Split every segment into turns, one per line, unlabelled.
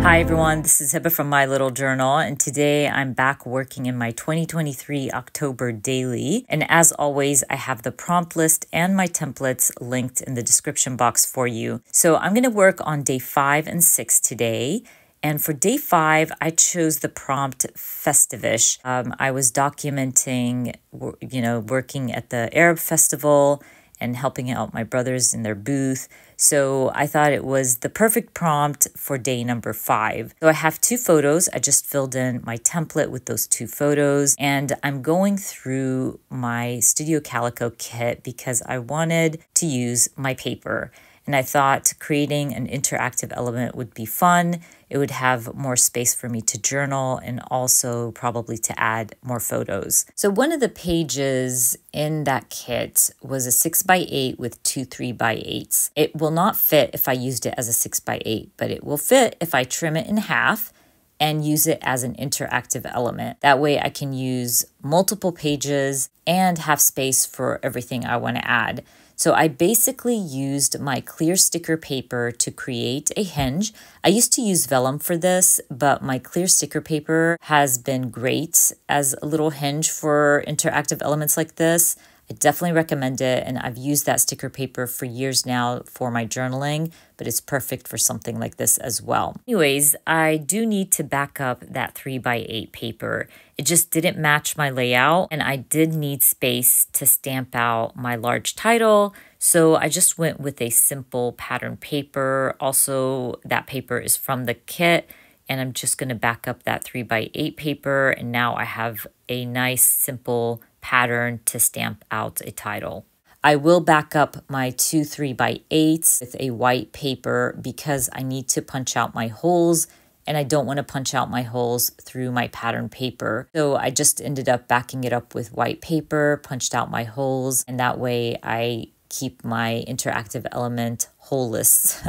Hi everyone, this is Hiba from My Little Journal, and today I'm back working in my 2023 October daily. And as always, I have the prompt list and my templates linked in the description box for you. So I'm going to work on day 5 and 6 today. And for day 5, I chose the prompt Festivish. I was documenting, working at the Arab festival and helping out my brothers in their booth. So I thought it was the perfect prompt for day number 5. So I have 2 photos. I just filled in my template with those 2 photos, and I'm going through my Studio Calico kit because I wanted to use my paper. And I thought creating an interactive element would be fun. It would have more space for me to journal and also probably to add more photos. So one of the pages in that kit was a 6x8 with 2 3x8s. It will not fit if I used it as a 6x8, but it will fit if I trim it in half and use it as an interactive element. That way I can use multiple pages and have space for everything I want to add. So I basically used my clear sticker paper to create a hinge. I used to use vellum for this, but my clear sticker paper has been great as a little hinge for interactive elements like this. I definitely recommend it, and I've used that sticker paper for years now for my journaling, but it's perfect for something like this as well. Anyways, I do need to back up that 3x8 paper. It just didn't match my layout, and I did need space to stamp out my large title, so I just went with a simple pattern paper. Also, that paper is from the kit, and I'm just going to back up that 3x8 paper, and now I have a nice simple pattern to stamp out a title. I will back up my 2 3x8s with a white paper because I need to punch out my holes, and I don't want to punch out my holes through my pattern paper. So I just ended up backing it up with white paper, punched out my holes, and that way I keep my interactive element holeless.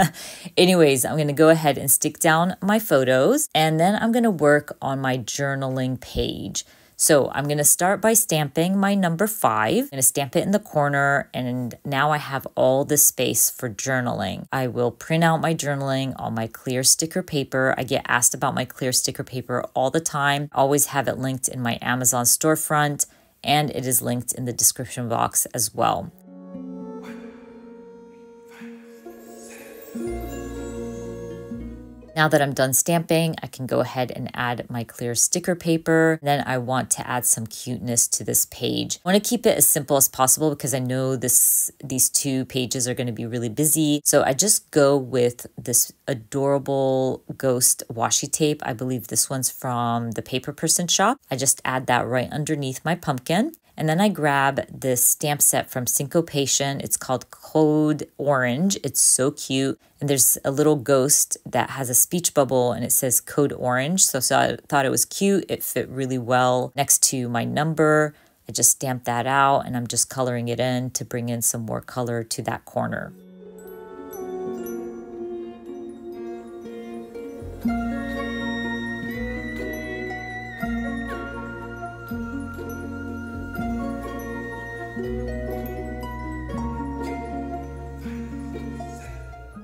Anyways, I'm going to go ahead and stick down my photos, and then I'm going to work on my journaling page. So I'm going to start by stamping my number 5. I'm going to stamp it in the corner, and now I have all the space for journaling. I will print out my journaling on my clear sticker paper. I get asked about my clear sticker paper all the time. I always have it linked in my Amazon storefront, and it is linked in the description box as well. Now that I'm done stamping, I can go ahead and add my clear sticker paper. Then I want to add some cuteness to this page. I want to keep it as simple as possible because I know these 2 pages are going to be really busy. So I just go with this adorable ghost washi tape. I believe this one's from the Paper Person shop. I just add that right underneath my pumpkin. And then I grab this stamp set from Syncopation. It's called Code Orange. It's so cute. And there's a little ghost that has a speech bubble and it says Code Orange. So I thought it was cute. It fit really well next to my number. I just stamped that out and I'm just coloring it in to bring in some more color to that corner.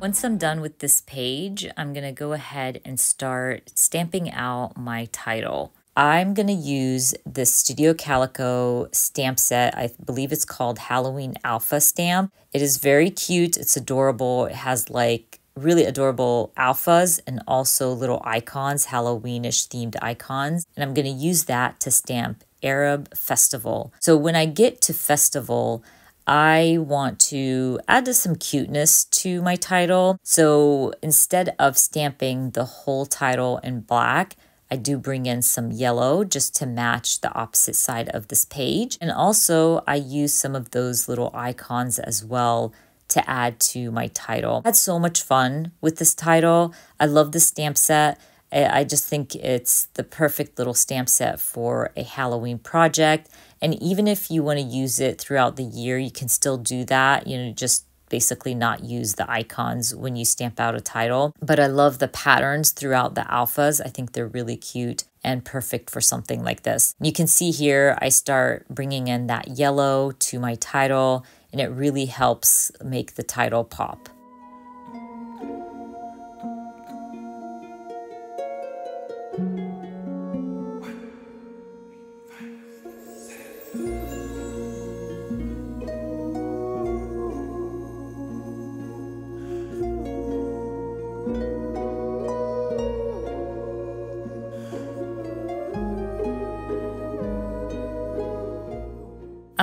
Once I'm done with this page, I'm going to go ahead and start stamping out my title. I'm going to use this Studio Calico stamp set. I believe it's called Halloween Alpha stamp. It is very cute. It's adorable. It has like really adorable alphas and also little icons, Halloweenish themed icons. And I'm going to use that to stamp Arab Festival. So when I get to Festival, I want to add some cuteness to my title. So instead of stamping the whole title in black, I do bring in some yellow just to match the opposite side of this page. And also I use some of those little icons as well to add to my title. I had so much fun with this title. I love the stamp set. I just think it's the perfect little stamp set for a Halloween project. And even if you want to use it throughout the year, you can still do that. Just basically not use the icons when you stamp out a title. But I love the patterns throughout the alphas. I think they're really cute and perfect for something like this. You can see here, I start bringing in that yellow to my title, and it really helps make the title pop.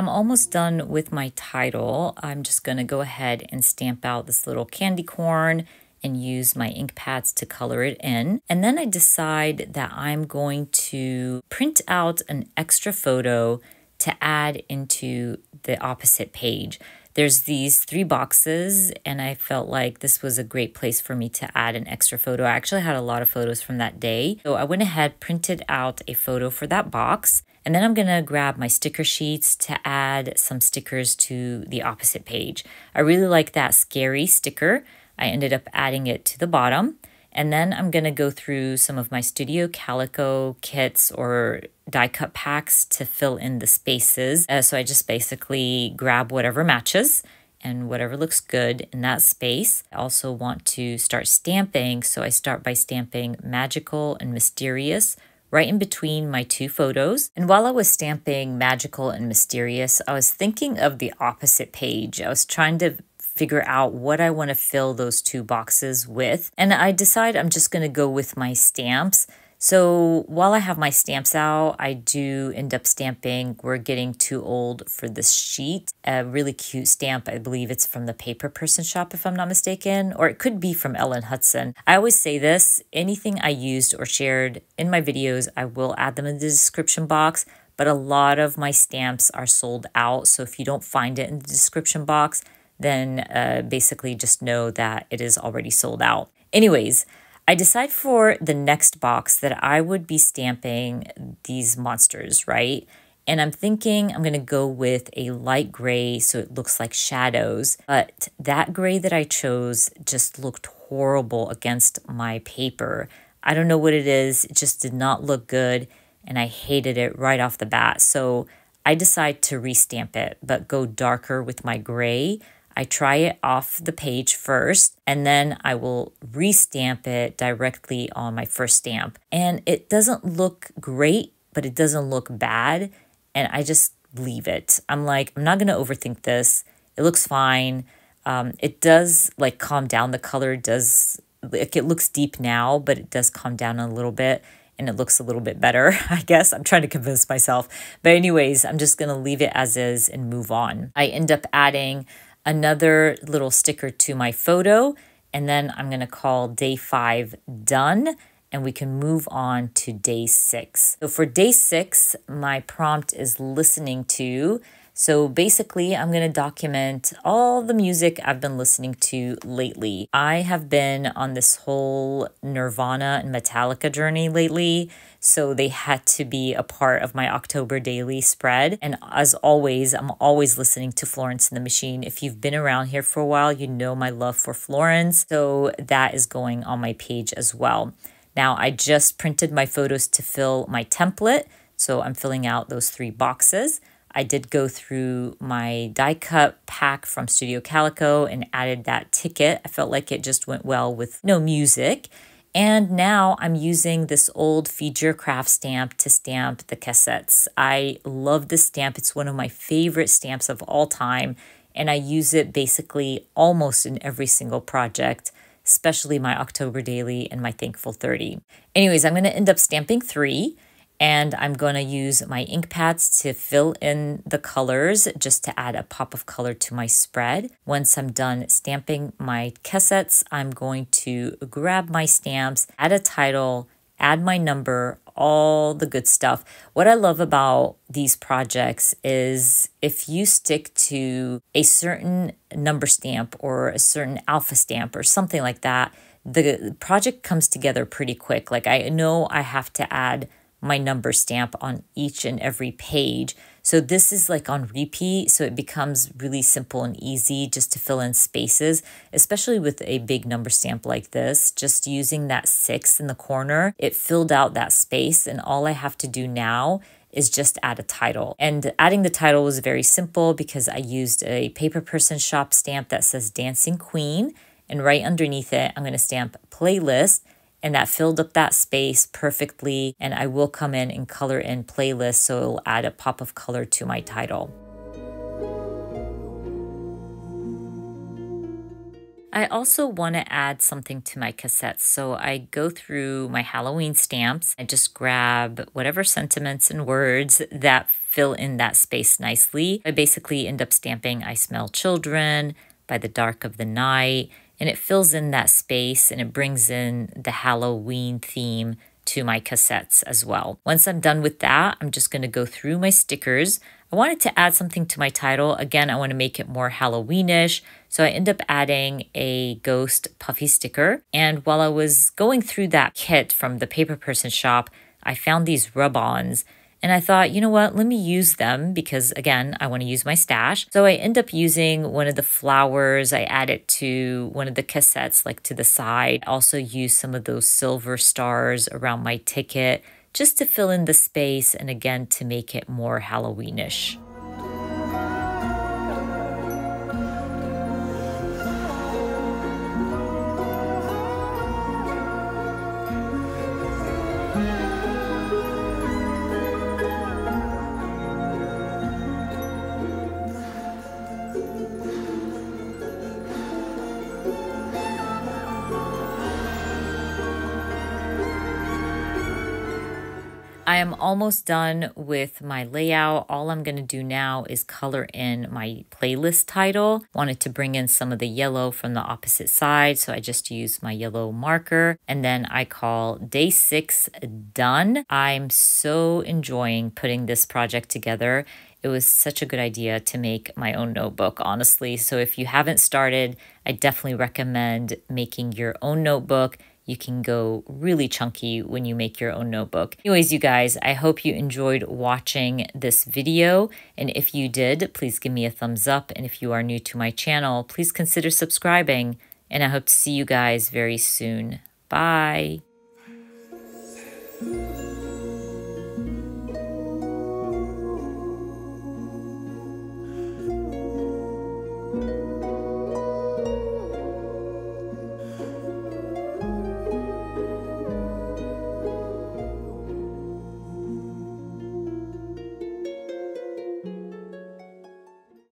I'm almost done with my title. I'm just going to go ahead and stamp out this little candy corn and use my ink pads to color it in. And then I decide that I'm going to print out an extra photo to add into the opposite page. There's these 3 boxes, and I felt like this was a great place for me to add an extra photo. I actually had a lot of photos from that day. So I went ahead, printed out a photo for that box, and then I'm gonna grab my sticker sheets to add some stickers to the opposite page. I really like that scary sticker. I ended up adding it to the bottom. And then I'm going to go through some of my Studio Calico kits or die cut packs to fill in the spaces. So I just basically grab whatever matches and whatever looks good in that space. I also want to start stamping. So I start by stamping Magical and Mysterious right in between my 2 photos. And while I was stamping Magical and Mysterious, I was thinking of the opposite page. I was trying to figure out what I want to fill those 2 boxes with. And I decide I'm just going to go with my stamps. So while I have my stamps out, I do end up stamping We're Getting Too Old for This Sheet. A really cute stamp. I believe it's from the Paper Person shop, if I'm not mistaken, or it could be from Ellen Hudson. I always say this, anything I used or shared in my videos, I will add them in the description box, but a lot of my stamps are sold out. So if you don't find it in the description box, then basically just know that it is already sold out. Anyways, I decide for the next box that I would be stamping these monsters, right? And I'm thinking I'm going to go with a light gray so it looks like shadows. But that gray that I chose just looked horrible against my paper. I don't know what it is. It just did not look good. And I hated it right off the bat. So I decide to restamp it, but go darker with my gray. I try it off the page first, and then I will restamp it directly on my first stamp. And it doesn't look great, but it doesn't look bad. And I just leave it. I'm like, I'm not going to overthink this. It looks fine. It does like calm down. The color does, like, it looks deep now, but it does calm down a little bit. And it looks a little bit better, I guess. I'm trying to convince myself. But anyways, I'm just going to leave it as is and move on. I end up adding another little sticker to my photo, and then I'm going to call day 5 done, and we can move on to day 6. So for day 6, my prompt is listening to. So basically, I'm going to document all the music I've been listening to lately. I have been on this whole Nirvana and Metallica journey lately, so they had to be a part of my October daily spread. And as always, I'm always listening to Florence and the Machine. If you've been around here for a while, you know my love for Florence, so that is going on my page as well. Now, I just printed my photos to fill my template, so I'm filling out those 3 boxes. I did go through my die cut pack from Studio Calico and added that ticket. I felt like it just went well with no music. And now I'm using this old Feed Your Craft stamp to stamp the cassettes. I love this stamp. It's one of my favorite stamps of all time. And I use it basically almost in every single project, especially my October Daily and my Thankful 30. Anyways, I'm going to end up stamping 3. And I'm going to use my ink pads to fill in the colors just to add a pop of color to my spread. Once I'm done stamping my cassettes, I'm going to grab my stamps, add a title, add my number, all the good stuff. What I love about these projects is if you stick to a certain number stamp or a certain alpha stamp or something like that, the project comes together pretty quick. Like I know I have to add my number stamp on each and every page. So this is like on repeat, so it becomes really simple and easy just to fill in spaces, especially with a big number stamp like this. Just using that 6 in the corner, it filled out that space, and all I have to do now is just add a title. And adding the title was very simple because I used a Paper Person shop stamp that says Dancing Queen, and right underneath it, I'm going to stamp playlist. And that filled up that space perfectly. And I will come in and color in playlist, so it'll add a pop of color to my title. I also want to add something to my cassettes. So I go through my Halloween stamps. I just grab whatever sentiments and words that fill in that space nicely. I basically end up stamping I Smell Children, By the Dark of the Night, and it fills in that space and it brings in the Halloween theme to my cassettes as well. Once I'm done with that, I'm just going to go through my stickers. I wanted to add something to my title. Again, I want to make it more Halloweenish. So I end up adding a ghost puffy sticker. And while I was going through that kit from the Paper Person shop, I found these rub-ons. And I thought, you know what, let me use them because, again, I want to use my stash. So I end up using one of the flowers. I add it to one of the cassettes, like to the side. I also use some of those silver stars around my ticket just to fill in the space and, again, to make it more Halloweenish. I am almost done with my layout. All I'm going to do now is color in my playlist title. Wanted to bring in some of the yellow from the opposite side, so I just used my yellow marker. And then I call Day 6 done. I'm so enjoying putting this project together. It was such a good idea to make my own notebook, honestly. So if you haven't started, I definitely recommend making your own notebook. You can go really chunky when you make your own notebook. Anyways, you guys, I hope you enjoyed watching this video. And if you did, please give me a thumbs up. And if you are new to my channel, please consider subscribing. And I hope to see you guys very soon. Bye.